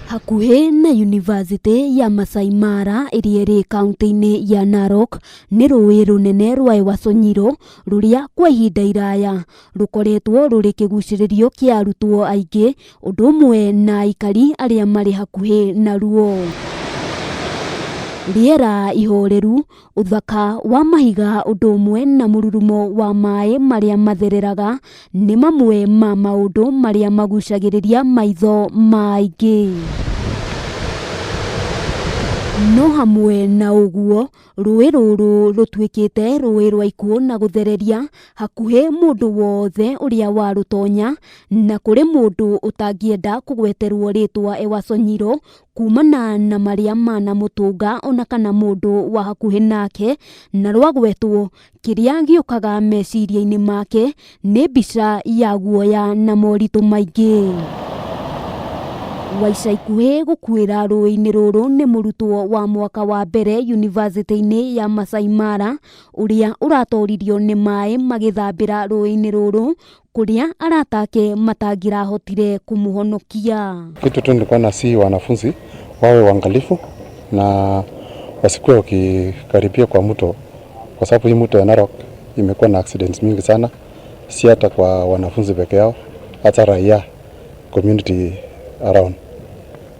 Hakuhĩ na University ya Masai Mara ĩrĩa ĩrĩ kaunti-inĩ ya Narok nĩ rũĩ rũnene rwa Ewaso Nyiro rũrĩa kwa ihinda iraya rũkoretwo rũrĩ kĩgucĩrĩrio kĩa arutwo aingĩ ũndũ ũmwe na aikari arĩa marĩ hakuhĩ naruo. Rĩera ihoreru, uthaka wa mahiga ũndũ ũmwe na mũrurumo wa maĩ marĩa mathereraga nĩ mamwe ma maũndũ marĩa magucagĩrĩria maitho ma aingĩ. No hamwe na ũguo, rũĩ rũrũ rũtuĩkĩte rũĩ rwa ikuũ na gũthereria hakuhĩ mũndũ wothe ũrĩa warũtonya, na kũrĩ mũndũ ũtangĩenda kũgweterwo rĩtwa Ewaso Nyiro kumana na marĩa manamũtũnga ona kana mũndũ wa hakuhĩ nake, na rwagwetwo kĩrĩa gĩũkaga meciria-inĩ make nĩ mbica ya guoya na moritũ maingĩ. Wa ica ikuhĩ gũkuĩra rũĩ-inĩ rũrũ nĩ mũrutwo wa mwaka wa mbere University-inĩ ya Masai Mara ũrĩa ũratoririo nĩ maĩ magĩthambĩra rũĩ-inĩ rũrũ kũrĩa arata ake matangĩrahotire kũmũhonokia. Kitu tu nilikuwa nasihi wanafunzi wawe waangalifu na wasikuwe wakikaribia kwa mto, kwa sababu hii mto ya Narok imekuwa na accidents mingi sana, si hata kwa wanafunzi peke yao, hata raia community around.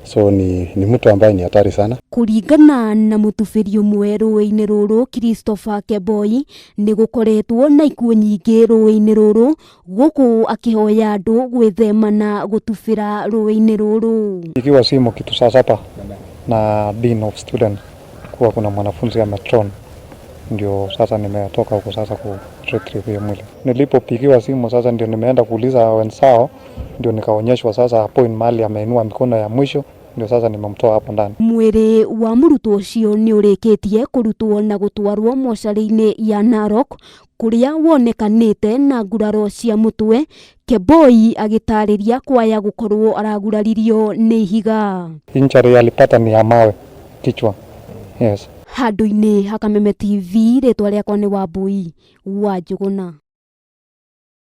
So ni mtu ambaye ni hatari sana. Kũringana na mũtubĩri ũmwe rũĩ-inĩ rũrũ Christopher Keboi, nĩ gũkoretwo na ikuũ nyingĩ rũĩ-inĩ rũrũ, gũkũ akĩhoya andũ gwĩthemana gũtubĩra rũĩ-inĩ rũrũ. Ikiwa simu kitu saa saba na dean of student kuwa kuna mwanafunzi ametron, ndio sasa nimetoka huko sasa ku retrieve hiyo mwili. Nilipopigiwa simu sasa ndio nimeenda kuuliza wenzao, ndio nikaonyeshwa sasa hapo mahali ameinua mikono ya mwisho, ndio sasa nimemtoa hapo ndani. Mwĩrĩ wa mũrutwo ũcio nĩ ũrĩkĩtie kũrutwo na gũtwarwo mocarĩ-inĩ ya Narok kũrĩa wonekanĩte na nguraro cia mũtwe, Keboi agĩtarĩria kwaya gũkorwo araguraririo nĩ ihiga. Injury alipata ni ya mawe kichwa. Yes. Handũ-inĩ ha Kameme TV, rĩtwa rĩakwa nĩ Wambui wa Njũgũna.